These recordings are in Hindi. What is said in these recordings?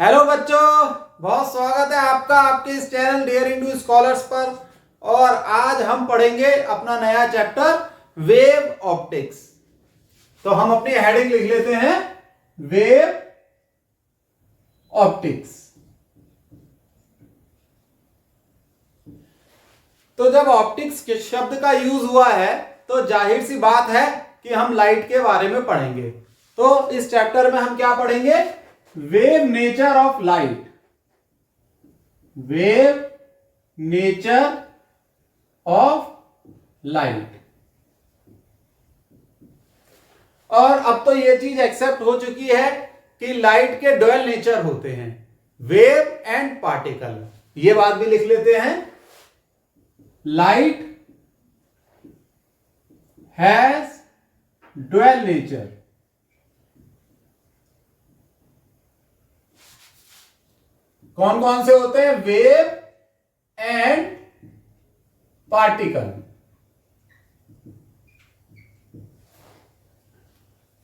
हेलो बच्चों, बहुत स्वागत है आपका आपके इस चैनल डेयरिंग टू स्कॉलर्स पर। और आज हम पढ़ेंगे अपना नया चैप्टर वेव ऑप्टिक्स। तो हम अपनी हेडिंग लिख लेते हैं वेव ऑप्टिक्स। तो जब ऑप्टिक्स के शब्द का यूज हुआ है तो जाहिर सी बात है कि हम लाइट के बारे में पढ़ेंगे। तो इस चैप्टर में हम क्या पढ़ेंगे? Wave nature of light, wave nature of light. और अब तो यह चीज एक्सेप्ट हो चुकी है कि लाइट के डुअल नेचर होते हैं, वेव एंड पार्टिकल। यह बात भी लिख लेते हैं, लाइट हैज डुअल नेचर। कौन कौन से होते हैं? Wave and particle.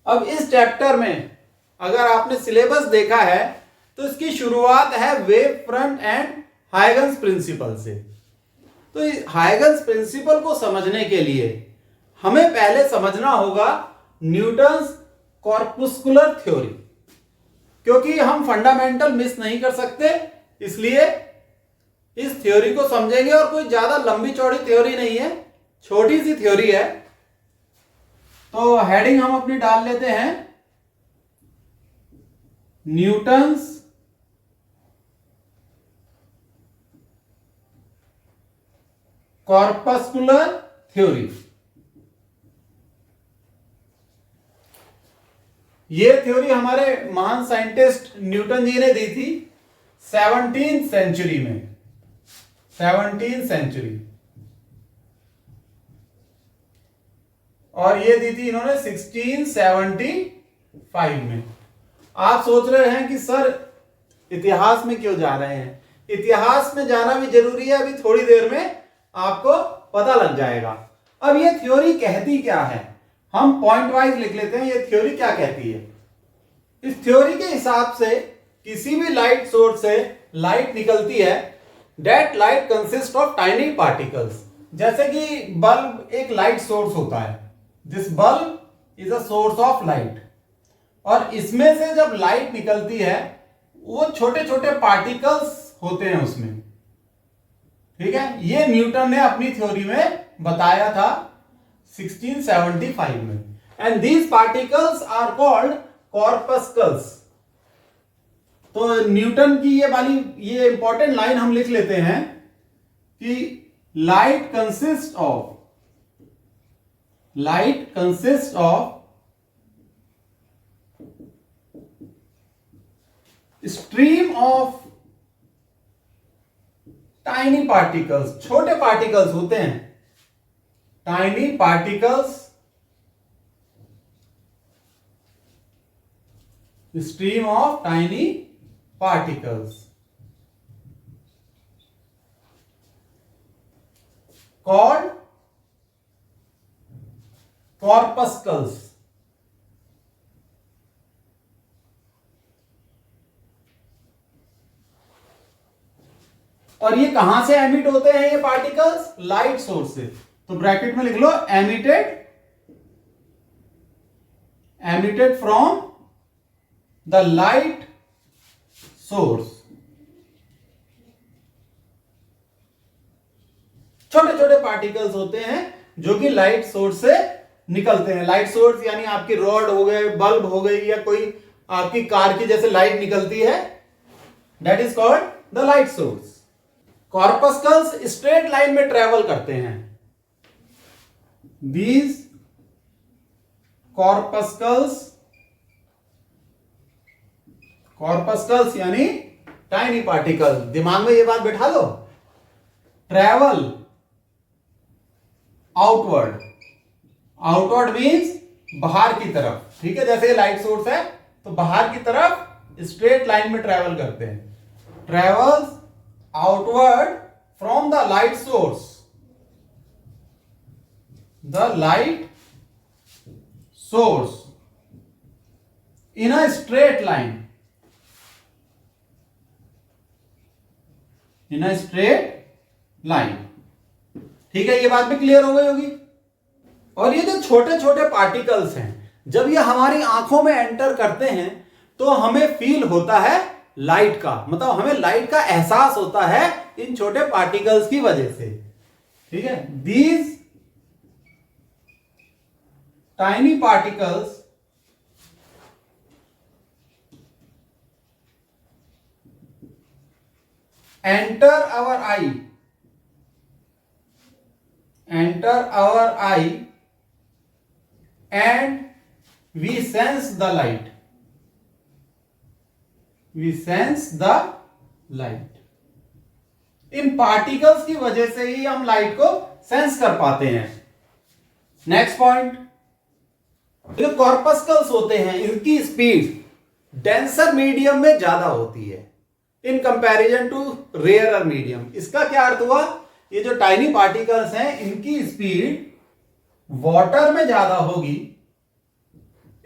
अब इस चैप्टर में अगर आपने सिलेबस देखा है तो इसकी शुरुआत है wave front and Huygens principle से। तो हाइगन्स प्रिंसिपल को समझने के लिए हमें पहले समझना होगा न्यूटन्स कॉर्पुस्कुलर थ्योरी, क्योंकि हम फंडामेंटल मिस नहीं कर सकते, इसलिए इस थ्योरी को समझेंगे। और कोई ज्यादा लंबी चौड़ी थ्योरी नहीं है, छोटी सी थ्योरी है। तो हेडिंग हम अपनी डाल लेते हैं न्यूटन्स कॉर्पस्कुलर थ्योरी। ये थ्योरी हमारे महान साइंटिस्ट न्यूटन जी ने दी थी 17th सेंचुरी में, 17th सेंचुरी। और ये दी थी इन्होंने 1675 में। आप सोच रहे हैं कि सर इतिहास में क्यों जा रहे हैं? इतिहास में जाना भी जरूरी है, अभी थोड़ी देर में आपको पता लग जाएगा। अब ये थ्योरी कहती क्या है, हम पॉइंट वाइज लिख लेते हैं। ये थ्योरी क्या कहती है? इस थ्योरी के हिसाब से किसी भी लाइट सोर्स से लाइट निकलती है, that light consist of tiny particles. जैसे कि बल्ब एक लाइट सोर्स होता है, this bulb is a source of light. और इसमें से जब लाइट निकलती है वो छोटे छोटे पार्टिकल्स होते हैं उसमें, ठीक है। ये न्यूटन ने अपनी थ्योरी में बताया था 1675 में। And these particles are called corpuscles. तो न्यूटन की ये इंपॉर्टेंट लाइन हम लिख लेते हैं कि light consist of stream of tiny particles. छोटे पार्टिकल्स होते हैं, tiny particles, stream of tiny particles called corpuscles. और ये कहां से एमिट होते हैं ये पार्टिकल्स? लाइट सोर्स से। तो ब्रैकेट में लिख लो emitted from the light source. छोटे छोटे पार्टिकल्स होते हैं जो कि लाइट सोर्स से निकलते हैं। लाइट सोर्स यानी आपकी रॉड हो गए, बल्ब हो गई, या कोई आपकी कार की जैसे लाइट निकलती है, that is called the light source. Corpuscles straight line में ट्रेवल करते हैं। दीज कॉर्पस्कल्स यानी टाइनी पार्टिकल, दिमाग में ये बात बैठा लो। ट्रेवल आउटवर्ड मींस बाहर की तरफ, ठीक है। जैसे लाइट सोर्स है तो बाहर की तरफ स्ट्रेट लाइन में ट्रेवल करते हैं। Travels outward from the light source, in a straight line in a straight line. ठीक है, ये बात भी क्लियर हो गई होगी। और ये जो छोटे छोटे पार्टिकल्स हैं, जब ये हमारी आंखों में एंटर करते हैं तो हमें फील होता है लाइट का, मतलब हमें लाइट का एहसास होता है इन छोटे पार्टिकल्स की वजह से। ठीक है, these tiny particles enter our eye and we sense the light. In particles की वजह से ही हम लाइट को सेंस कर पाते हैं। नेक्स्ट पॉइंट, जो कॉर्पस्कल्स होते हैं इनकी स्पीड डेंसर मीडियम में ज्यादा होती है in comparison to rarer medium. इसका क्या अर्थ हुआ, ये जो टाइनी पार्टिकल्स हैं इनकी स्पीड वाटर में ज्यादा होगी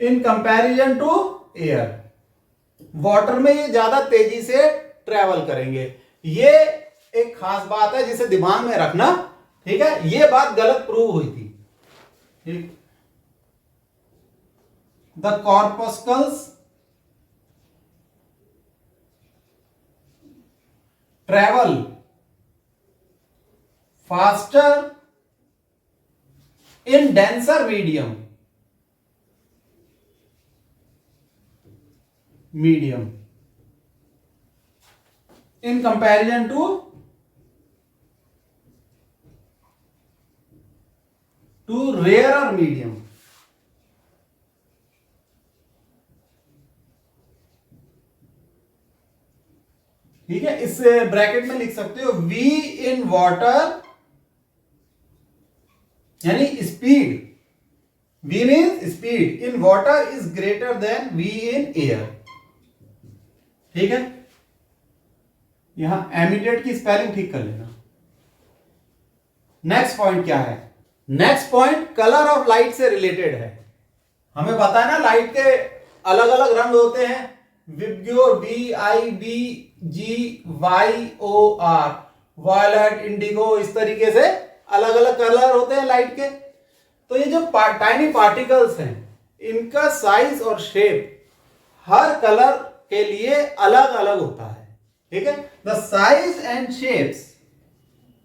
in comparison to air. Water में ये ज्यादा तेजी से ट्रेवल करेंगे। ये एक खास बात है जिसे दिमाग में रखना। ठीक है, ये बात गलत प्रूव हुई थी। ठीक, the corpuscles travel faster in denser medium in comparison to rarer medium। ठीक है, इस ब्रैकेट में लिख सकते हो v इन वाटर, यानी speed, v means speed in water is greater than v in air. ठीक है, यहां एमिटेड की स्पेलिंग ठीक कर लेना। नेक्स्ट पॉइंट क्या है, next point colour of light से रिलेटेड है। हमें पता है ना लाइट के अलग अलग रंग होते हैं, विबग्योर VIBGYOR, वायलेट, इंडिगो, इस तरीके से अलग अलग कलर होते हैं लाइट के। तो ये जो टाइनी पार्टिकल्स हैं इनका साइज और शेप हर कलर के लिए अलग अलग होता है। ठीक है, the size and shapes,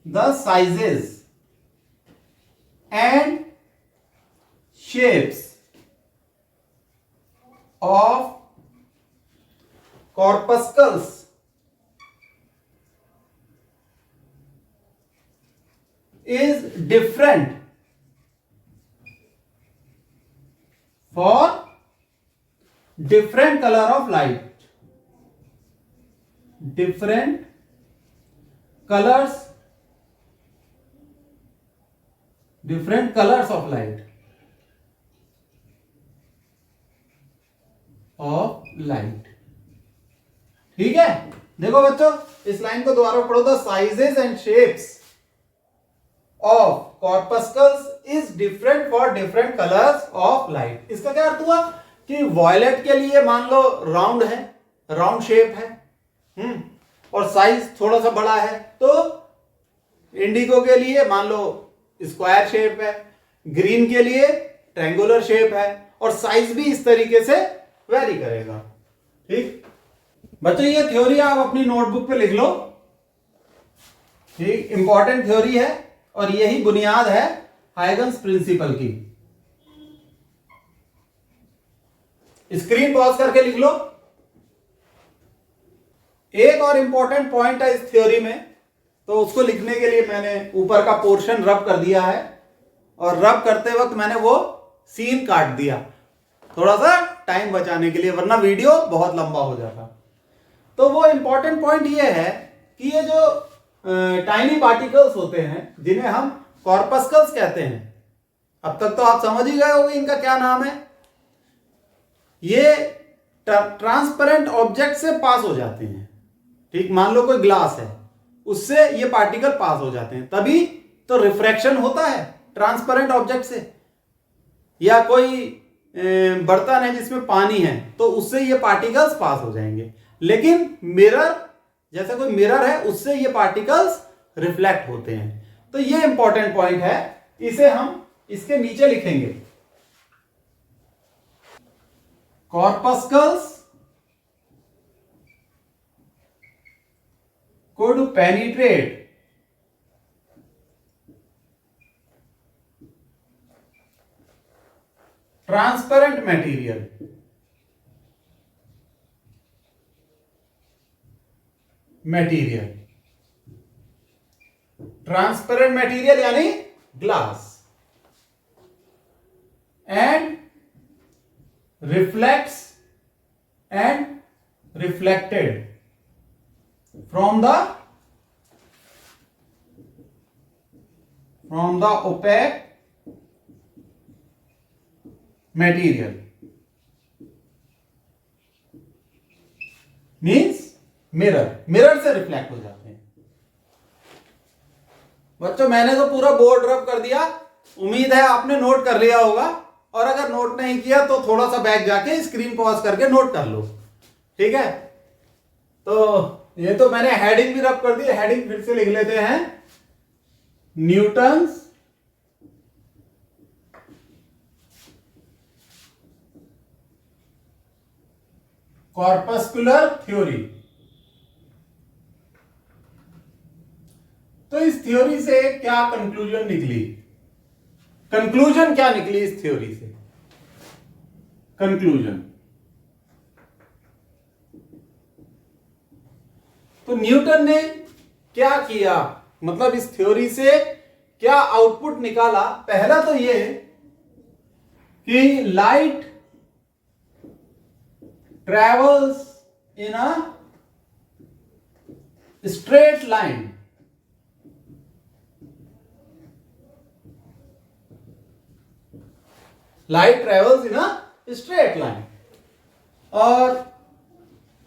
the sizes and shapes of corpuscles is different for different color of light, different colors of light, ठीक है। देखो बच्चों, इस लाइन को दोबारा पढ़ो, the sizes and shapes of corpuscles is different for different colours of light. इसका क्या अर्थ हुआ कि वॉयलेट के लिए मान लो राउंड है, राउंड शेप है, और साइज थोड़ा सा बड़ा है, तो इंडिगो के लिए मान लो स्क्वायर शेप है, ग्रीन के लिए ट्रायंगुलर शेप है, और साइज भी इस तरीके से वेरी करेगा। ठीक बच्चों, ये थ्योरी आप अपनी नोटबुक पे लिख लो। ठीक, इंपॉर्टेंट थ्योरी है और यही बुनियाद है हाइगन्स प्रिंसिपल की। स्क्रीन पॉज करके लिख लो। एक और इंपॉर्टेंट पॉइंट है इस थ्योरी में, तो उसको लिखने के लिए मैंने ऊपर का पोर्शन रब कर दिया है, और रब करते वक्त मैंने वो सीन काट दिया थोड़ा सा टाइम बचाने के लिए, वरना वीडियो बहुत लंबा हो जाता। तो वो इंपॉर्टेंट पॉइंट ये है कि ये जो टाइनी पार्टिकल्स होते हैं जिन्हें हम कॉर्पस्कल्स कहते हैं, अब तक तो आप समझ ही गए होंगे इनका क्या नाम है। ये ट्रांसपेरेंट ऑब्जेक्ट से पास हो जाते हैं। ठीक, मान लो कोई ग्लास है, उससे ये पार्टिकल पास हो जाते हैं, तभी तो रिफ्रैक्शन होता है ट्रांसपेरेंट ऑब्जेक्ट से। या कोई बर्तन है जिसमें पानी है, तो उससे ये पार्टिकल्स पास हो जाएंगे। लेकिन मिरर जैसे कोई मिरर है उससे ये पार्टिकल्स रिफ्लेक्ट होते हैं। तो ये इंपॉर्टेंट पॉइंट है, इसे हम इसके नीचे लिखेंगे। Corpuscles could penetrate transparent material transparent material यानी glass, and reflects and reflected from the opaque material, means mirror से रिफ्लेक्ट हो जाते हैं। बच्चों मैंने तो पूरा बोर्ड रब कर दिया, उम्मीद है आपने नोट कर लिया होगा, और अगर नोट नहीं किया तो थोड़ा सा बैक जाके स्क्रीन पॉज करके नोट कर लो, ठीक है। तो ये तो मैंने हेडिंग भी रब कर दी, हेडिंग फिर से लिख लेते हैं। Newton's corpuscular theory. तो इस थ्योरी से क्या कंक्लूजन निकली? कंक्लूजन क्या निकली इस थ्योरी से? कंक्लूजन, तो न्यूटन ने क्या किया, मतलब इस थ्योरी से क्या आउटपुट निकाला? पहला तो यह कि light travels in a straight line, light travels in a straight line, और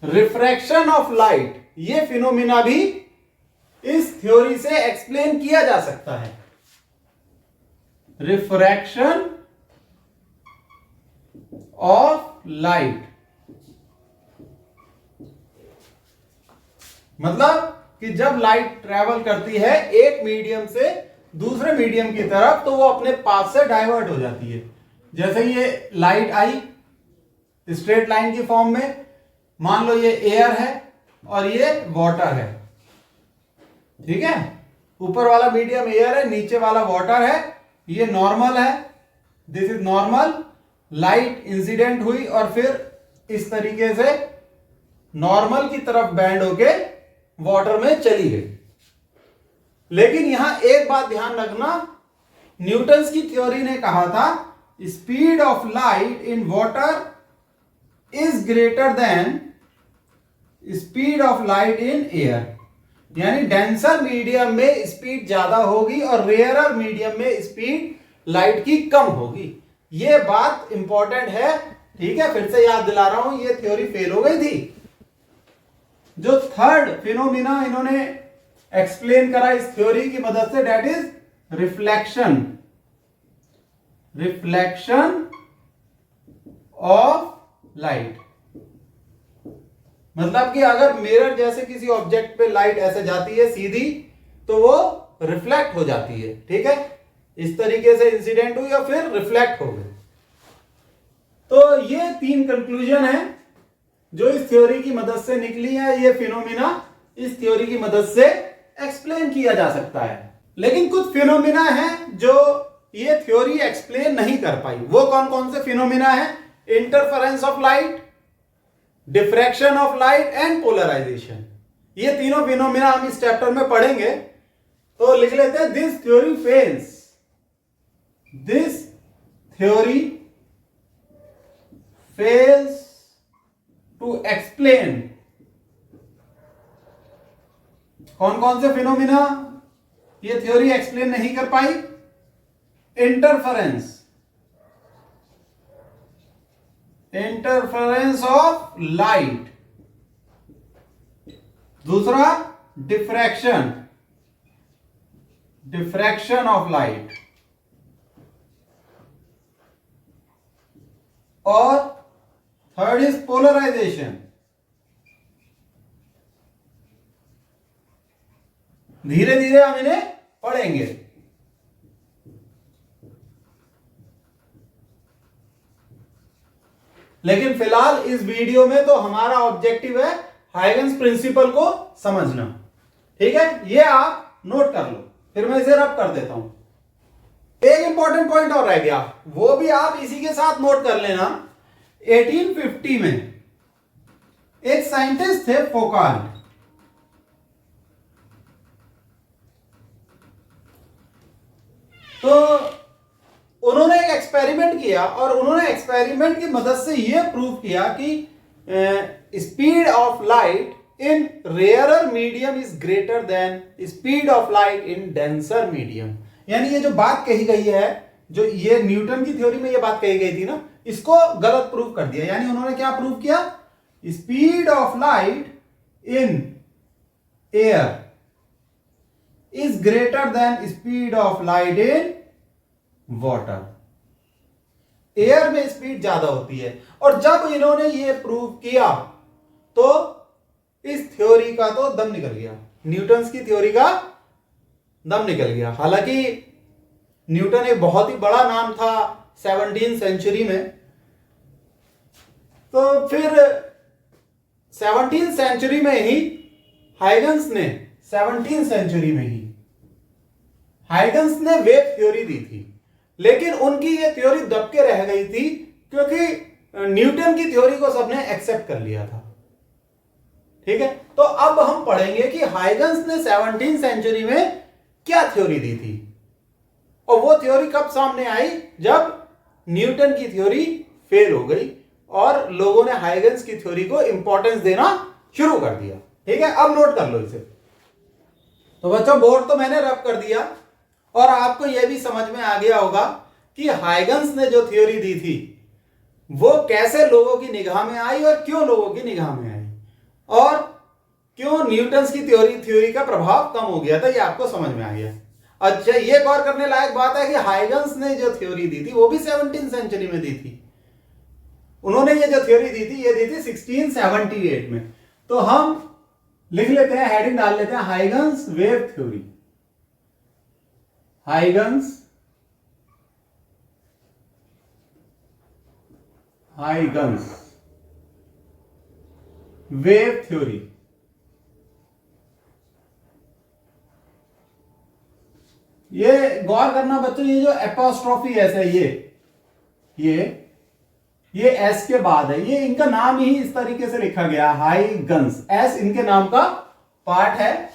रिफ्रैक्शन ऑफ लाइट, ये फिनोमिना भी इस थ्योरी से एक्सप्लेन किया जा सकता है। रिफ्रैक्शन ऑफ लाइट मतलब कि जब लाइट ट्रेवल करती है एक मीडियम से दूसरे मीडियम की तरफ, तो वो अपने पाथ से डाइवर्ट हो जाती है। जैसे ये लाइट आई स्ट्रेट लाइन की फॉर्म में, मान लो ये एयर है और ये वाटर है, ठीक है। ऊपर वाला मीडियम एयर है, नीचे वाला वाटर है, ये नॉर्मल है, this is normal. Light incident हुई और फिर इस तरीके से नॉर्मल की तरफ बैंड होके वाटर में चली गई। लेकिन यहां एक बात ध्यान रखना, न्यूटन्स की थ्योरी ने कहा था speed of light in water is greater than speed of light in air, यानी डेंसर मीडियम में स्पीड ज्यादा होगी और रेयरर मीडियम में स्पीड लाइट की कम होगी। ये बात इंपॉर्टेंट है, ठीक है। फिर से याद दिला रहा हूं, ये थ्योरी फेल हो गई थी। जो थर्ड फिनोमिना इन्होंने एक्सप्लेन करा इस थ्योरी की मदद से, that is reflection, reflection of light. मतलब कि अगर मिरर जैसे किसी ऑब्जेक्ट पे लाइट ऐसे जाती है सीधी, तो वो रिफ्लेक्ट हो जाती है, ठीक है। इस तरीके से इंसिडेंट हुई और फिर रिफ्लेक्ट हो गई। तो ये तीन कंक्लूजन है जो इस थ्योरी की मदद से निकली है। ये फिनोमिना इस थ्योरी की मदद से एक्सप्लेन किया जा सकता है। लेकिन कुछ फिनोमिना है जो ये थ्योरी एक्सप्लेन नहीं कर पाई। वो कौन कौन से फिनोमिना है? Interference of light, diffraction of light and polarisation. ये तीनों फिनोमिना हम इस चैप्टर में पढ़ेंगे। तो लिख लेते हैं, this theory fails, this theory fails to explain. कौन कौन से फिनोमिना ये थ्योरी एक्सप्लेन नहीं कर पाई? इंटरफेरेंस, इंटरफेरेंस ऑफ लाइट, दूसरा डिफ्रैक्शन, डिफ्रैक्शन ऑफ लाइट, और थर्ड इज पोलराइजेशन, धीरे धीरे हम इन्हें पढ़ेंगे। लेकिन फिलहाल इस वीडियो में तो हमारा ऑब्जेक्टिव है हाइगन्स प्रिंसिपल को समझना। ठीक है, ये आप नोट कर लो, फिर मैं इसे रब कर देता हूं। एक इंपॉर्टेंट पॉइंट और रह गया, वो भी आप इसी के साथ नोट कर लेना। 1850 में एक साइंटिस्ट थे फोकाल। तो उन्होंने एक एक्सपेरिमेंट किया और उन्होंने एक्सपेरिमेंट की मदद से यह प्रूव किया कि speed of light in rarer medium is greater than speed of light in denser medium. यानी ये जो बात कही गई है, जो ये न्यूटन की थ्योरी में ये बात कही गई थी ना, इसको गलत प्रूव कर दिया। यानी उन्होंने क्या प्रूव किया, speed of light in air is greater than speed of light in water. Air में स्पीड ज्यादा होती है। और जब इन्होंने ये प्रूव किया तो इस थ्योरी का तो दम निकल गया, न्यूटन की थ्योरी का दम निकल गया। हालांकि न्यूटन एक बहुत ही बड़ा नाम था 17वीं सेंचुरी में। तो फिर 17वीं सेंचुरी में ही हाइगन्स ने 17वीं सेंचुरी में ही हाइगन्स ने वेव थ्योरी दी थी। लेकिन उनकी ये थ्योरी दब के रह गई थी क्योंकि न्यूटन की थ्योरी को सबने एक्सेप्ट कर लिया था। ठीक है, तो अब हम पढ़ेंगे कि हाइगन्स ने 17वीं सेंचुरी में क्या थ्योरी दी थी और वो थ्योरी कब सामने आई, जब न्यूटन की थ्योरी फेल हो गई और लोगों ने हाइगन्स की थ्योरी को इंपॉर्टेंस देना शुरू कर दिया। ठीक है, अब नोट कर लो इसे। तो बच्चों, बोर्ड तो मैंने रब कर दिया और आपको यह भी समझ में आ गया होगा कि हाइगन्स ने जो थ्योरी दी थी वो कैसे लोगों की निगाह में आई और क्यों लोगों की निगाह में आई और क्यों न्यूटन की थ्योरी का प्रभाव कम हो गया था, ये आपको समझ में आ गया। अच्छा, ये गौर करने लायक बात है कि हाइगन्स ने जो थ्योरी दी थी वो भी 17वीं सेंचुरी में दी थी। उन्होंने ये जो थ्योरी दी थी ये दी थी 1678 में। तो हम लिख लेते हैं, हेडिंग डाल लेते हैं, Huygens wave theory. Huygens wave theory. ये गौर करना बच्चों, ये जो एपोस्ट्रोफी एस है, ये एस के बाद है, ये इनका नाम ही इस तरीके से लिखा गया, हाइगन्स। एस इनके नाम का पार्ट है।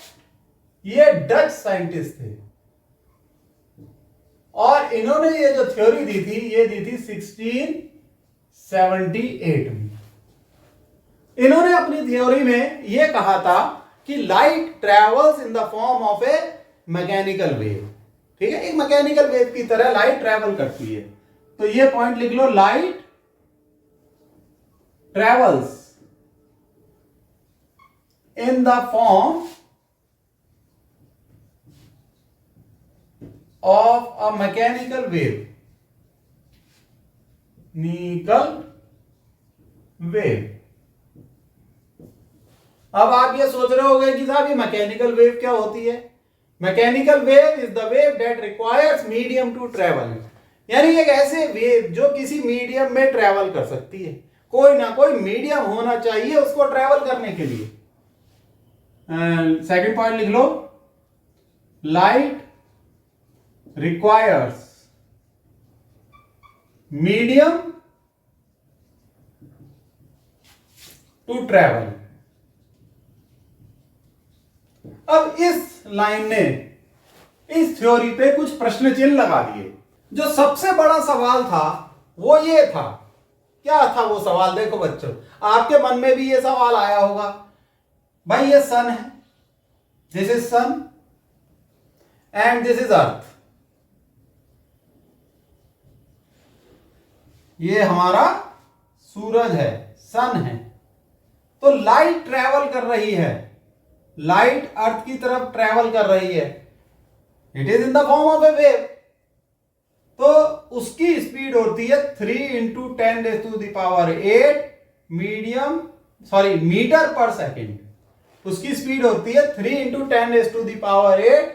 ये डच साइंटिस्ट थे और इन्होंने ये जो थ्योरी दी थी ये दी थी 1678 में। इन्होंने अपनी थ्योरी में ये कहा था कि light travels in the form of A mechanical wave. ठीक है, एक मैकेनिकल वेव की तरह लाइट ट्रेवल करती है। तो ये पॉइंट लिख लो, light travels in the form of a mechanical wave. अब आप ये सोच रहे होंगे कि साहब ये मैकेनिकल वेव क्या होती है। Mechanical wave is the wave that requires medium to travel. यानी एक ऐसे वेव जो किसी मीडियम में ट्रेवल कर सकती है। कोई ना कोई मीडियम होना चाहिए उसको ट्रेवल करने के लिए। सेकंड पॉइंट लिख लो, light requires medium to travel. अब इस लाइन ने इस थ्योरी पे कुछ प्रश्न चिन्ह लगा दिए। जो सबसे बड़ा सवाल था वो ये था, क्या था वो सवाल? देखो बच्चों, आपके मन में भी ये सवाल आया होगा, भाई ये सन है, this is sun and this is earth. ये हमारा सूरज है, सन है। तो लाइट ट्रेवल कर रही है, लाइट अर्थ की तरफ ट्रेवल कर रही है, it is in the form of A wave. तो उसकी स्पीड होती है 3 × 10⁸ मीटर पर सेकेंड। उसकी स्पीड होती है 3 इंटू 10⁸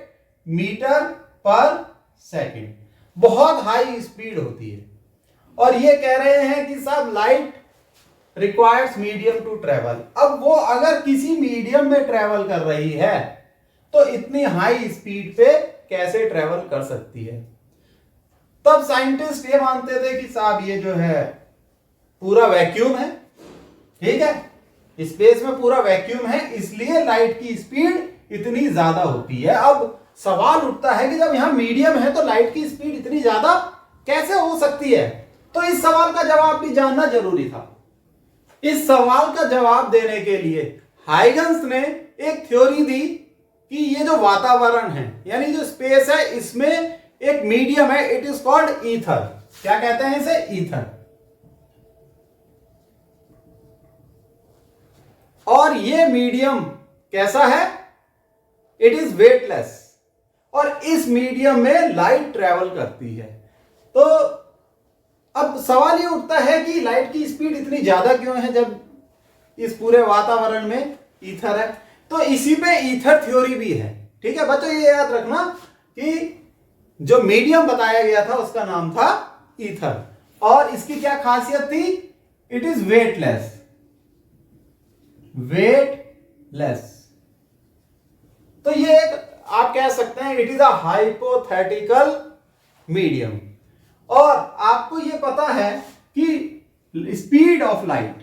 मीटर पर सेकेंड। बहुत हाई स्पीड होती है। और ये कह रहे हैं कि साहब light requires medium to travel. अब वो अगर किसी मीडियम में ट्रेवल कर रही है तो इतनी हाई स्पीड पे कैसे ट्रेवल कर सकती है। तब साइंटिस्ट ये मानते थे कि साहब ये जो है पूरा वैक्यूम है, ठीक है, स्पेस में पूरा वैक्यूम है, इसलिए लाइट की स्पीड इतनी ज्यादा होती है। अब सवाल उठता है कि जब यहां मीडियम है तो लाइट की स्पीड इतनी ज्यादा कैसे हो सकती है। तो इस सवाल का जवाब भी जानना जरूरी था। इस सवाल का जवाब देने के लिए हाइगन्स ने एक थ्योरी दी कि ये जो वातावरण है यानी जो स्पेस है इसमें एक मीडियम है, इट इज कॉल्ड ईथर। क्या कहते हैं इसे? ईथर। और ये मीडियम कैसा है? It is weightless. और इस मीडियम में लाइट ट्रेवल करती है। तो अब सवाल ये उठता है कि लाइट की स्पीड इतनी ज्यादा क्यों है जब इस पूरे वातावरण में ईथर है। तो इसी पे ईथर थ्योरी भी है, ठीक है बच्चों। ये याद रखना कि जो मीडियम बताया गया था उसका नाम था ईथर। और इसकी क्या खासियत थी? It is weightless. वेटलेस। तो ये एक आप कह सकते हैं it is a hypothetical medium. और आपको ये पता है कि speed of light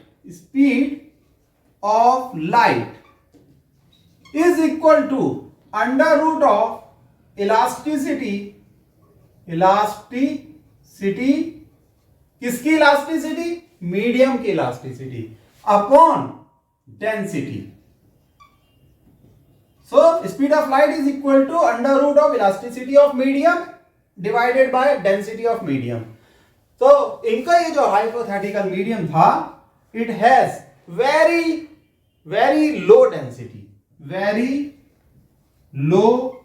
is equal to under root of elasticity. किसकी इलास्टिसिटी? मीडियम की elasticity upon density. So speed of light is equal to under root of elasticity of medium divided by density of medium. तो इनका ये जो hypothetical medium था, it has very low density, very low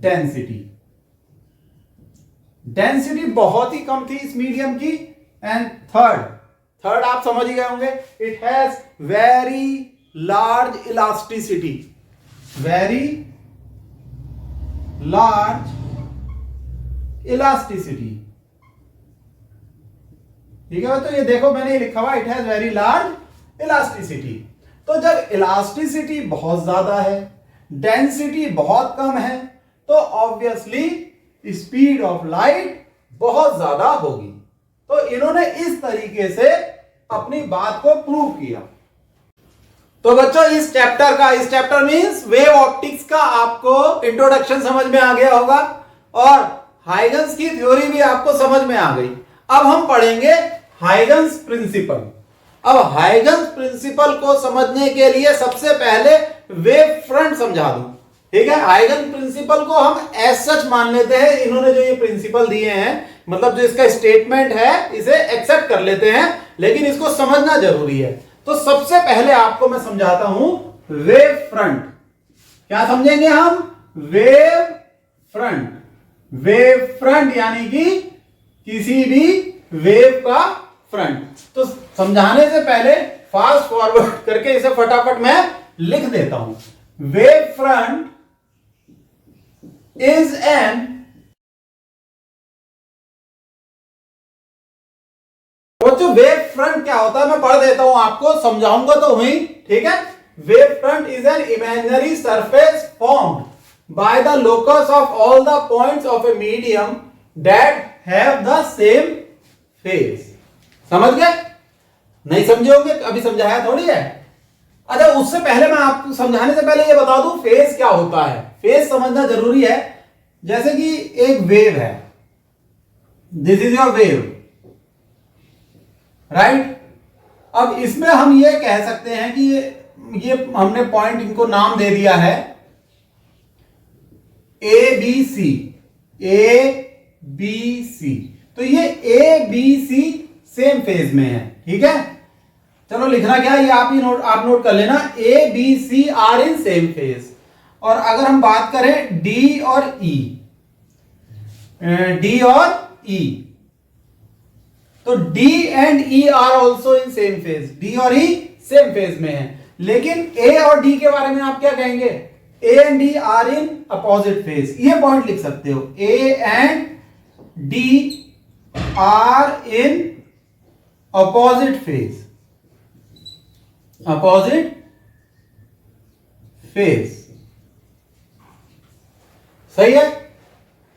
density. Density बहुत ही कम थी इस मीडियम की। एंड थर्ड आप समझ ही गए होंगे, it has very large elasticity, very large elasticity। ठीक है तो ये देखो मैंने लिखा हुआ it has very large elasticity. तो जब इलास्टिसिटी बहुत ज्यादा है, डेंसिटी बहुत कम है, तो ऑब्वियसली स्पीड ऑफ लाइट बहुत ज्यादा होगी। तो इन्होंने इस तरीके से अपनी बात को प्रूव किया। तो बच्चों इस चैप्टर मींस वेव ऑप्टिक्स का आपको इंट्रोडक्शन समझ में आ गया होगा और हाइगन्स की थ्योरी भी आपको समझ में आ गई। अब हम पढ़ेंगे हाइगन्स प्रिंसिपल। अब हाइगन्स प्रिंसिपल को समझने के लिए सबसे पहले वेव फ्रंट समझा दूं, ठीक है। हाइगन्स प्रिंसिपल को हम एज सच मान लेते हैं। इन्होंने जो ये प्रिंसिपल दिए हैं, मतलब जो इसका स्टेटमेंट है, इसे एक्सेप्ट कर लेते हैं, लेकिन इसको समझना जरूरी है। तो सबसे पहले आपको मैं समझाता हूं वेव फ्रंट। क्या समझेंगे हम? Wave front. वेव फ्रंट यानी कि किसी भी वेव का फ्रंट। तो समझाने से पहले फास्ट फॉरवर्ड करके इसे फटाफट मैं लिख देता हूं। वेव फ्रंट इज एन जो वेव फ्रंट क्या होता है मैं पढ़ देता हूं, आपको समझाऊंगा तो हुई, ठीक है। Wave front is an imaginary surface formed by the locus of all the points of a medium that have the same face. समझ गए? नहीं समझे होंगे, अभी समझाया थोड़ी है। अच्छा उससे पहले मैं आपको समझाने से पहले ये बता दूं फेस क्या होता है। फेस समझना जरूरी है। जैसे कि एक वेव है, this is your wave, right. अब इसमें हम ये कह सकते हैं कि ये हमने पॉइंट इनको नाम दे दिया है ए बी सी। तो ये A B C same phase में है, ठीक है। चलो लिखना क्या है ये आप नोट कर लेना। A B C are in same phase. और अगर हम बात करें डी और ई, तो D and E are also in same phase. D और E सेम फेज में है, लेकिन ए और डी के बारे में आप क्या कहेंगे? A and D are in opposite phase, ये पॉइंट लिख सकते हो, A and D are in opposite phase, opposite phase, सही है।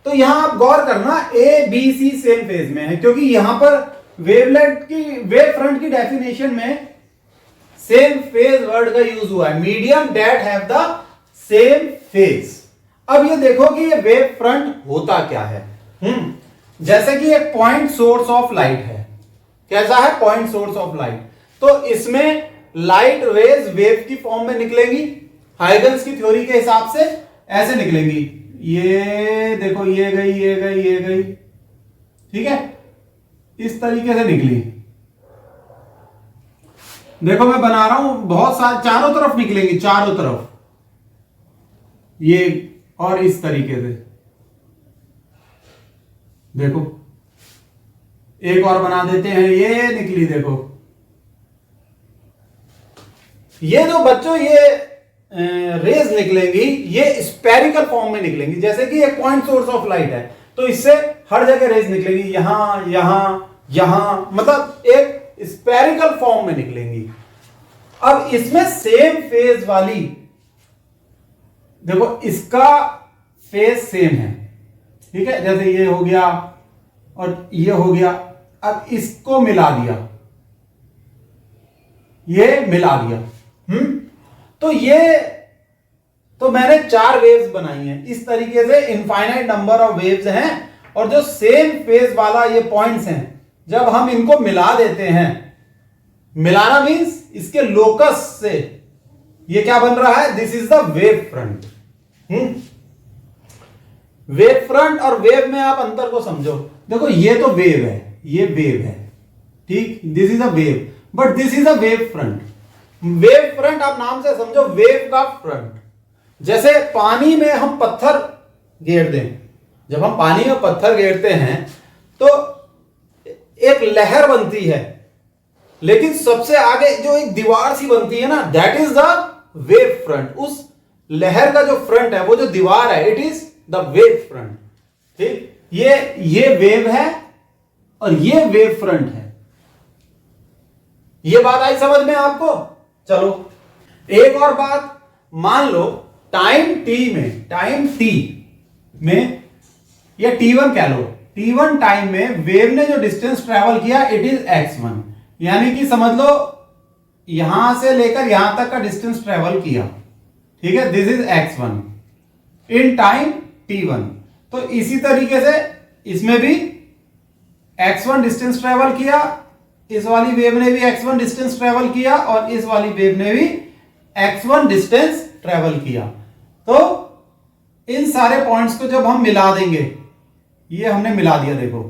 तो यहां आप गौर करना, A B C same phase में है, क्योंकि यहां पर वेवलेट की, वेव फ्रंट की डेफिनेशन में सेम फेज वर्ड का यूज हुआ है, medium that have the same phase. अब ये देखो कि ये वेव फ्रंट होता क्या है। जैसे कि एक पॉइंट सोर्स ऑफ लाइट है, कैसा है? Point source of light. तो इसमें लाइट रेज वेव की फॉर्म में निकलेगी, हाइगन्स की थ्योरी के हिसाब से ऐसे निकलेंगी, ये देखो, ये गई, ये गई, ये गई, ठीक है, इस तरीके से निकली। देखो मैं बना रहा हूं, बहुत सारे चारों तरफ निकलेंगी, चारों तरफ, ये और इस तरीके से। देखो एक और बना देते हैं, ये निकली, देखो ये जो बच्चों ये रेज निकलेंगी, ये स्पेरिकल फॉर्म में निकलेंगी। जैसे कि एक पॉइंट सोर्स ऑफ लाइट है, तो इससे हर जगह रेज निकलेंगी, यहां यहां यहां, मतलब एक स्पेरिकल फॉर्म में निकलेंगी। अब इसमें सेम फेज वाली, देखो इसका फेज सेम है, ठीक है, जैसे ये हो गया और ये हो गया। अब इसको मिला दिया, ये मिला दिया, तो मैंने 4 वेव्स बनाई हैं। इस तरीके से इनफाइनाइट नंबर ऑफ वेव्स हैं, और जो सेम फेज वाला ये पॉइंट्स हैं, जब हम इनको मिला देते हैं, मिलाना मींस इसके लोकस से ये क्या बन रहा है? This is the wave front. Wave front और वेव में आप अंतर को समझो। देखो ये तो वेव है, ये वेव है, ठीक, this is a wave, but this is a wave front. Wave front आप नाम से समझो, वेव का फ्रंट। जैसे पानी में हम पत्थर गेर दें, जब हम पानी में पत्थर गेरते हैं तो एक लहर बनती है, लेकिन सबसे आगे जो एक दीवार सी बनती है ना, that is the wave front. उस लहर का जो फ्रंट है, वो जो दीवार है, it is the wave front, ठीक। ये वेव है और ये वेव फ्रंट है। ये बात आई समझ में आपको? चलो एक और बात, मान लो टाइम टी में या t1 कह लो, t1 टाइम में वेव ने जो डिस्टेंस ट्रेवल किया, इट इज x1, यानी कि समझ लो यहां से लेकर यहां तक का डिस्टेंस ट्रेवल किया, ठीक है, this is x1 in time t1। तो इसी तरीके से इसमें भी x1 डिस्टेंस ट्रेवल किया, इस वाली वेव ने भी x1 डिस्टेंस ट्रेवल किया, और इस वाली वेव ने भी x1 डिस्टेंस ट्रेवल किया। तो इन सारे पॉइंट्स को जब हम मिला देंगे, ये हमने मिला दिया, देखो,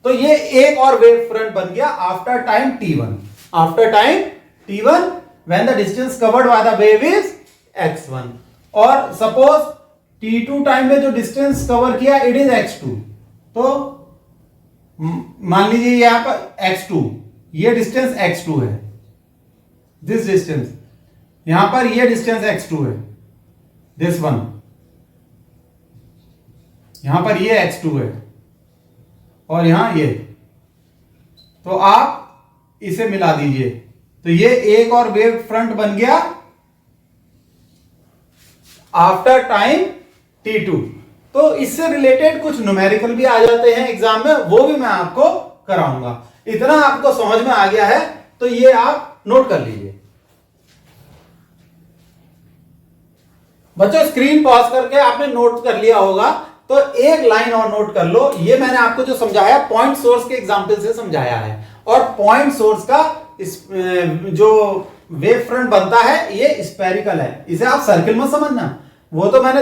तो ये एक और वेव फ्रंट बन गया after time t1। After time t1 when the distance covered by the wave is x1, और सपोज t2 टाइम में जो डिस्टेंस कवर किया, इट इज x2। तो मान लीजिए यहां पर x2, ये डिस्टेंस x2 है, दिस डिस्टेंस, यहां पर ये डिस्टेंस x2 है, दिस वन, यहां पर ये x2 है, और यहां ये, तो आप इसे मिला दीजिए, तो ये एक और वेव फ्रंट बन गया आफ्टर टाइम t2। तो इससे रिलेटेड कुछ न्यूमेरिकल भी आ जाते हैं एग्जाम में, वो भी मैं आपको कराऊंगा। इतना आपको समझ में आ गया है तो ये आप नोट कर लीजिए। बच्चों स्क्रीन पॉज करके आपने नोट कर लिया होगा, तो एक लाइन और नोट कर लो। ये मैंने आपको जो समझाया पॉइंट सोर्स के एग्जांपल से समझाया है, और पॉइंट सोर्स का जो वेव फ्रंट बनता है ये स्फेरिकल है, इसे आप सर्किल मत समझना। वो तो मैंने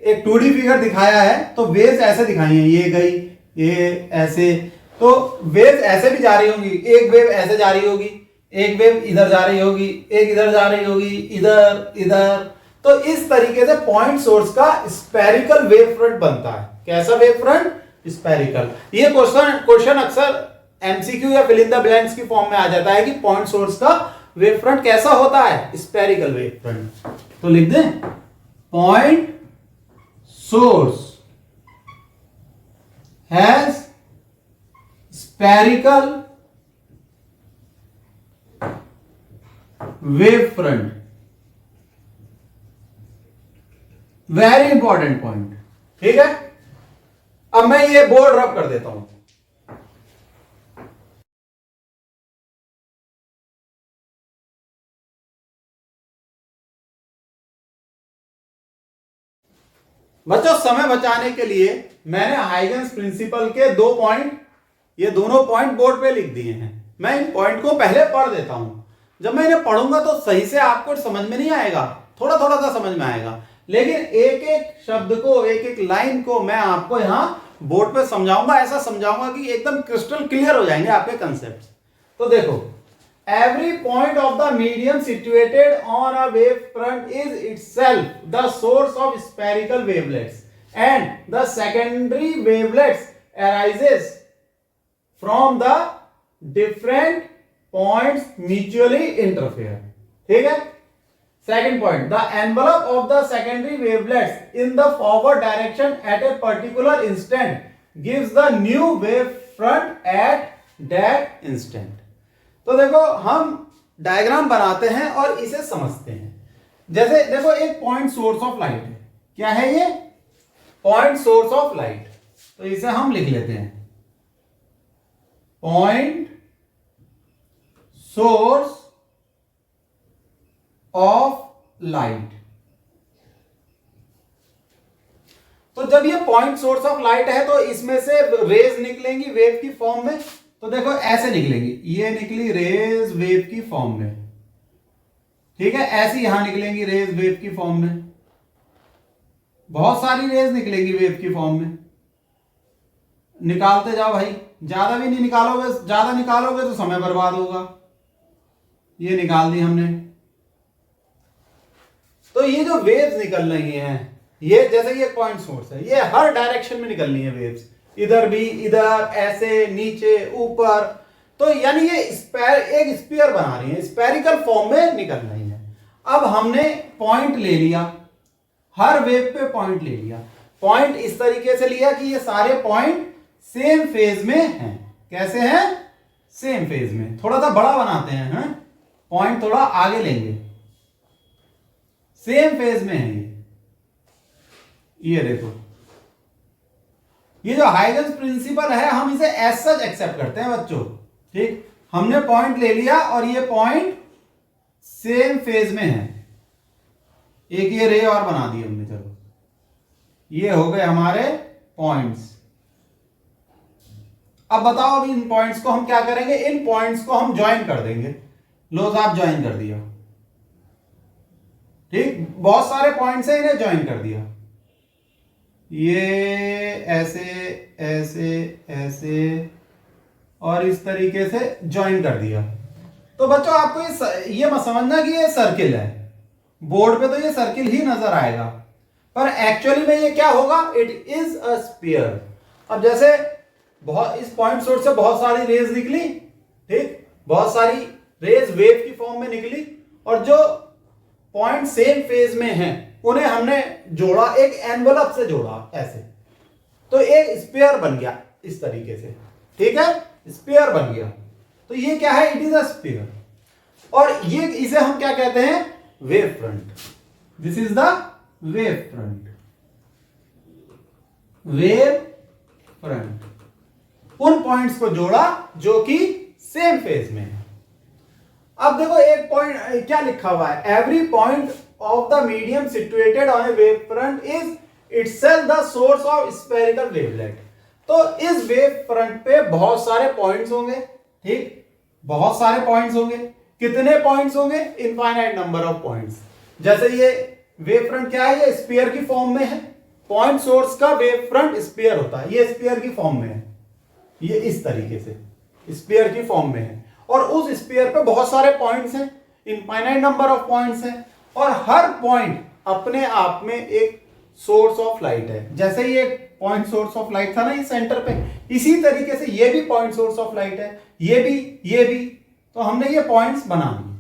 एक 2D फिगर दिखाया है, तो वेव्स ऐसे दिखाई हैं, ये गई, ये ऐसे, तो वेव्स ऐसे भी जा रही होंगी, एक वेव ऐसे जा रही होगी, एक वेव इधर जा रही होगी, एक इधर जा रही होगी, इधर इधर। तो इस तरीके से पॉइंट सोर्स का स्फेरिकल वेव फ्रंट बनता है। कैसा वेव फ्रंट? स्फेरिकल। ये क्वेश्चन अक्सर एमसीक्यू या फिल इन द ब्लैंक्स की फॉर्म में आ जाता है कि पॉइंट सोर्स का वेव फ्रंट कैसा होता है, स्फेरिकल वेव फ्रंट। तो लिख दें point source has spherical wave front. Very important point, ठीक है। अब मैं ये बोर्ड रब कर देता हूं। बच्चों समय बचाने के लिए मैंने हाइगन्स प्रिंसिपल के ये दोनों पॉइंट बोर्ड पे लिख दिए हैं। मैं इन पॉइंट को पहले पढ़ देता हूं। जब मैं इन्हें पढ़ूंगा तो सही से आपको समझ में नहीं आएगा, थोड़ा थोड़ा सा समझ में आएगा, लेकिन एक एक शब्द को, एक एक लाइन को मैं आपको यहां बोर्ड पे समझाऊंगा। ऐसा समझाऊंगा कि एकदम क्रिस्टल क्लियर हो जाएंगे आपके कंसेप्ट। तो देखो, every point of the medium situated on a wave front is itself the source of spherical wavelets, and the secondary wavelets arises from the different points mutually interfere. ठीक है। Second point, the envelope of the secondary wavelets in the forward direction at a particular instant gives the new wave front at that instant. तो देखो, हम डायग्राम बनाते हैं और इसे समझते हैं। जैसे देखो, एक पॉइंट सोर्स ऑफ लाइट है। क्या है ये? Point source of light. तो इसे हम लिख लेते हैं पॉइंट सोर्स ऑफ लाइट। तो जब ये पॉइंट सोर्स ऑफ लाइट है तो इसमें से रेज निकलेंगी वेव की फॉर्म में। तो देखो ऐसे निकलेंगी, ये निकली रेज वेव की फॉर्म में, ठीक है। ऐसी यहां निकलेंगी रेज वेव की फॉर्म में, बहुत सारी रेज निकलेंगी वेव की फॉर्म में। निकालते जाओ भाई, ज्यादा भी नहीं निकालोगे, ज्यादा निकालोगे तो समय बर्बाद होगा। ये निकाल दी हमने। तो ये जो वेव्स निकल रही हैं, ये जैसे ये पॉइंट सोर्स है, ये हर डायरेक्शन में निकलनी है वेव्स, इधर भी, इधर, ऐसे, नीचे, ऊपर। तो यानी ये एक स्फीयर बना रही है, स्फेरिकल फॉर्म में निकल रही है। अब हमने पॉइंट ले लिया, हर वेव पे पॉइंट ले लिया। पॉइंट इस तरीके से लिया कि ये सारे पॉइंट सेम फेज में हैं। कैसे हैं? सेम फेज में। थोड़ा सा बड़ा बनाते हैं, पॉइंट थोड़ा आगे लेंगे। सेम फेज में है ये देखो, ये जो हाइगन्स प्रिंसिपल है हम इसे एज सच एक्सेप्ट करते हैं बच्चों, ठीक। हमने पॉइंट ले लिया और ये पॉइंट सेम फेज में है। एक ये रे और बना दी हमने, चलो ये हो गए हमारे पॉइंट्स। अब बताओ, अब इन पॉइंट्स को हम क्या करेंगे? इन पॉइंट्स को हम ज्वाइन कर देंगे। लो साहब, ज्वाइन कर दिया, ठीक। बहुत सारे पॉइंट्स है, इन्हें ज्वाइन कर दिया। ये ऐसे ऐसे ऐसे और इस तरीके से ज्वाइन कर दिया। तो बच्चों आपको ये मत समझना कि ये सर्किल है। बोर्ड पे तो ये सर्किल ही नजर आएगा, पर एक्चुअली में ये क्या होगा? It is a sphere. अब जैसे इस पॉइंट सोर्स से बहुत सारी रेज निकली, ठीक, बहुत सारी रेज वेव की फॉर्म में निकली, और जो पॉइंट सेम फेज में हैं उन्हें हमने जोड़ा, एक एनवलप से जोड़ा ऐसे। तो एक स्फीयर बन गया इस तरीके से, ठीक है, स्फीयर बन गया। तो ये क्या है? It is a sphere. और ये इसे हम क्या कहते हैं? Wave front. This is the wave front. Wave front उन पॉइंट्स को जोड़ा जो कि सेम फेज में है। अब देखो, एक पॉइंट क्या लिखा हुआ है? Every point of the medium situated on A wave front is itself the source of spherical wavelet. तो इस वेव फ्रंट पे बहुत सारे पॉइंट्स होंगे, ठीक, बहुत सारे पॉइंट्स होंगे। कितने पॉइंट्स होंगे? Infinite number of points. जैसे ये वेव फ्रंट क्या है? ये स्फीयर की फॉर्म में है। पॉइंट सोर्स का वेव फ्रंट स्फीयर होता है, ये स्फीयर की फॉर्म में है, ये इस तरीके से स्फीयर की फॉर्म में है। और उस स्फीयर पे बहुत सारे पॉइंट्स हैं, इनफाइनाइट नंबर ऑफ पॉइंट्स हैं, और हर पॉइंट अपने आप में एक सोर्स ऑफ लाइट है। जैसे ये पॉइंट सोर्स ऑफ लाइट था ना इस सेंटर पे, इसी तरीके से ये भी पॉइंट सोर्स ऑफ लाइट है, ये भी। तो हमने ये पॉइंट्स बना दिए,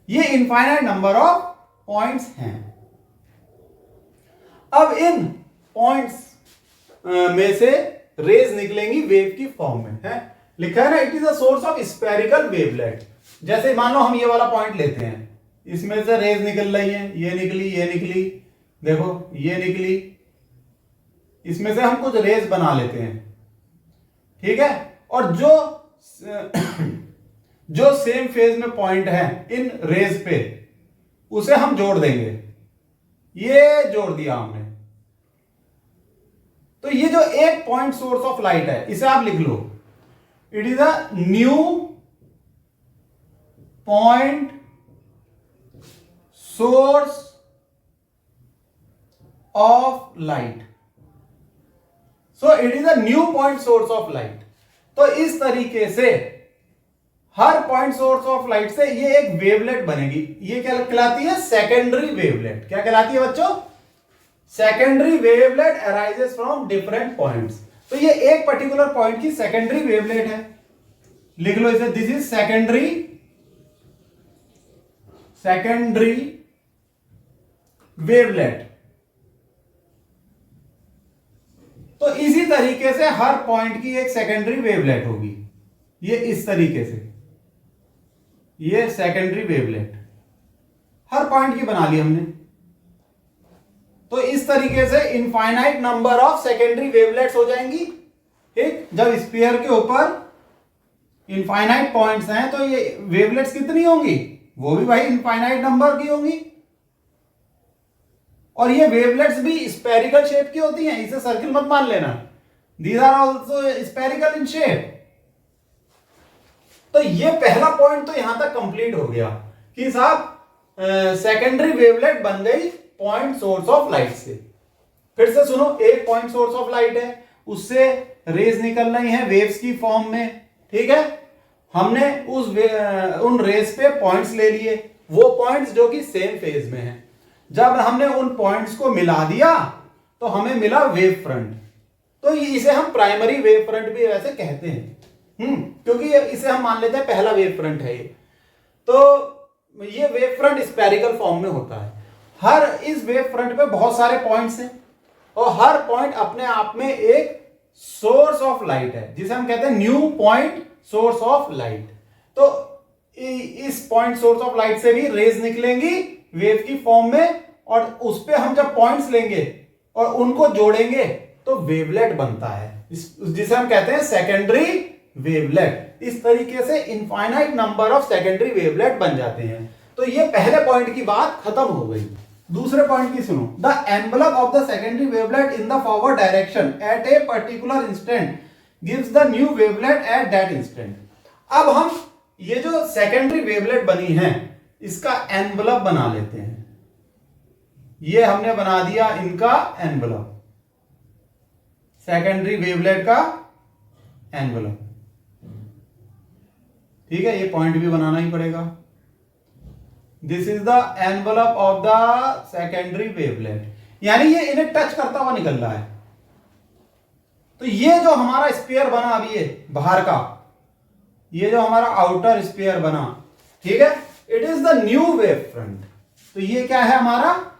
ये इनफाइनाइट नंबर ऑफ पॉइंट्स हैं। अब इन पॉइंट्स में से रेज निकलेंगी वेव की फॉर्म में, है लिखा है ना, it is a source of spherical wavelet. जैसे मान लो हम ये वाला पॉइंट लेते हैं, इसमें से रेज निकल रही है, ये निकली, देखो ये निकली, इसमें से हम कुछ रेज बना लेते हैं, ठीक है। और जो सेम फेज में पॉइंट है इन रेज पे, उसे हम जोड़ देंगे। ये जोड़ दिया हमने, तो ये जो एक पॉइंट सोर्स ऑफ लाइट है, इसे आप लिख लो, it is a new point source of light. So it is a new point source of light. तो इस तरीके से हर पॉइंट सोर्स ऑफ लाइट से ये एक वेवलेट बनेगी। ये क्या कहलाती है? Secondary wavelet. क्या कहलाती है बच्चों? Secondary wavelet arises from different points. तो ये एक पर्टिकुलर पॉइंट की सेकेंडरी वेवलेट है, लिख लो इसे, दिस इज सेकेंडरी वेवलेट। तो इसी तरीके से हर पॉइंट की एक सेकेंडरी वेवलेट होगी। ये इस तरीके से, ये सेकेंडरी वेवलेट हर पॉइंट की बना ली हमने। तो इस तरीके से infinite number of secondary wavelets हो जाएंगी, ठीक। जब स्फीयर के ऊपर इनफाइनाइट पॉइंट्स हैं तो ये वेवलेट्स कितनी होंगी? वो भी भाई इनफाइनाइट नंबर की होंगी। और ये वेवलेट्स भी स्फेरिकल शेप की होती हैं, इसे सर्किल मत मान लेना, these are also spherical in shape. तो ये पहला पॉइंट तो यहां तक कंप्लीट हो गया कि साहब सेकेंडरी वेवलेट बन गई पॉइंट सोर्स ऑफ लाइट से। फिर से सुनो, एक पॉइंट सोर्स ऑफ लाइट है, उससे रेज निकल रही हैं वेव्स की फॉर्म में, ठीक है। हमने उन रेज पे पॉइंट्स ले लिए, वो पॉइंट्स जो कि सेम फेज में हैं। जब हमने उन पॉइंट्स को मिला दिया तो हमें मिला वेव फ्रंट। तो इसे हम प्राइमरी वेव फ्रंट भी वैसे कहते हैं, क्योंकि इसे हम मान लेते हैं पहला वेव फ्रंट है ये। तो ये वेव फ्रंट स्फेरिकल फॉर्म में होता है। हर इस वेव फ्रंट पे बहुत सारे पॉइंट्स हैं और हर पॉइंट अपने आप में एक सोर्स ऑफ लाइट है, जिसे हम कहते हैं new point source of light. तो इस पॉइंट सोर्स ऑफ लाइट से भी रेज निकलेंगी वेव की फॉर्म में, और उस पे हम जब पॉइंट्स लेंगे और उनको जोड़ेंगे तो वेवलेट बनता है, जिसे हम कहते हैं सेकेंडरी वेवलेट। इस तरीके से infinite number of secondary wavelet बन जाते हैं। तो ये पहले पॉइंट की बात खत्म हो गई। दूसरे पॉइंट की सुनो, the envelope of the secondary wavelet in the forward direction at a particular instant gives the new wavelet at that instant. अब हम ये जो सेकेंडरी वेवलेट बनी है इसका एनवलप बना लेते हैं। ये हमने बना दिया इनका एनवलप, सेकेंडरी वेवलेट का एनवलप, ठीक है। ये पॉइंट भी बनाना ही पड़ेगा। This is the envelope of the secondary wavelet, यानी ये इन्हें टच करता हुआ निकल रहा है। तो ये जो हमारा स्फीयर बना अभी ये बाहर का, ये जो हमारा आउटर स्फीयर बना, ठीक है, it is the new wave front. तो ये क्या है हमारा?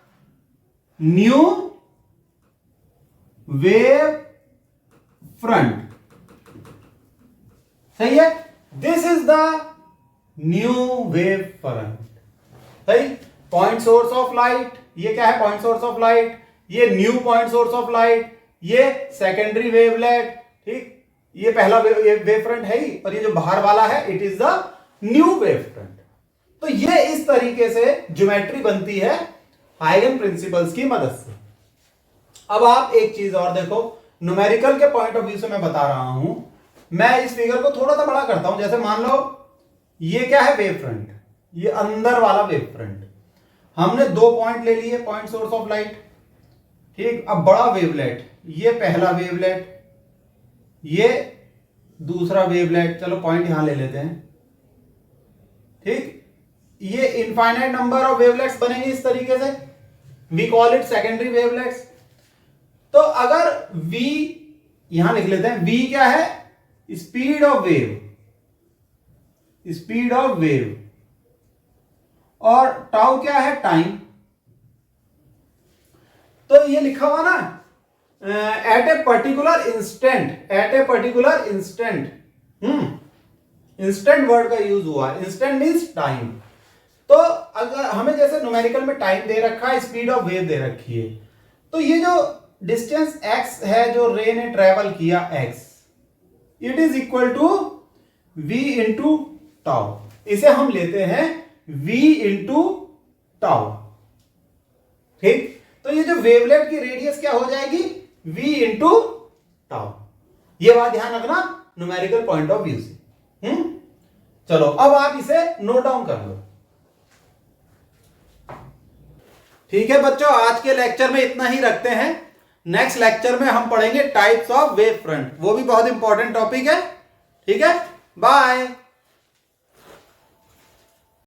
न्यू वेव फ्रंट, सही है। This is the new wave front, सही। पॉइंट सोर्स ऑफ लाइट, ये क्या है? Point source of light. ये new point source of light, ये सेकेंडरी वेवलेट, ठीक। ये पहला वेव फ्रंट है ही, और ये जो बाहर वाला है it is the new wave front. तो ये इस तरीके से ज्योमेट्री बनती है हाइगन प्रिंसिपल्स की मदद से। अब आप एक चीज और देखो, न्यूमेरिकल के पॉइंट ऑफ व्यू से मैं बता रहा हूं। मैं इस फिगर को थोड़ा सा बड़ा करता हूं। जैसे मान लो ये क्या है? वेव फ्रंट, ये अंदर वाला वेव फ्रंट। हमने दो पॉइंट ले लिए, पॉइंट सोर्स ऑफ लाइट, ठीक। अब बड़ा वेवलेट, ये पहला वेवलेट, ये दूसरा वेवलेट, चलो पॉइंट यहां ले लेते हैं, ठीक। ये इनफाइनाइट नंबर ऑफ वेवलेट्स बनेंगे इस तरीके से, we call it secondary wavelets. तो अगर v यहां लिख लेते हैं, v क्या है? Speed of wave, speed of wave. और टाउ क्या है, टाइम। तो ये लिखा हुआ ना at a particular instant, at a particular instant, instant word का यूज हुआ। Instant means time. तो अगर हमें जैसे न्यूमेरिकल में टाइम दे रखा है, स्पीड ऑफ वेव दे रखी है, तो ये जो डिस्टेंस x है जो रे ने ट्रेवल किया x, it is equal to v into tau. इसे हम लेते हैं v इंटू टाउ। ठीक, तो ये जो वेवलेट की रेडियस क्या हो जाएगी, v इंटू टाउ। ये बात ध्यान रखना न्यूमेरिकल पॉइंट ऑफ व्यू से। चलो अब आप इसे नोट डाउन कर लो। ठीक है बच्चों, आज के लेक्चर में इतना ही रखते हैं। नेक्स्ट लेक्चर में हम पढ़ेंगे टाइप्स ऑफ वेव फ्रंट, वो भी बहुत इंपॉर्टेंट टॉपिक है। ठीक है, बाय।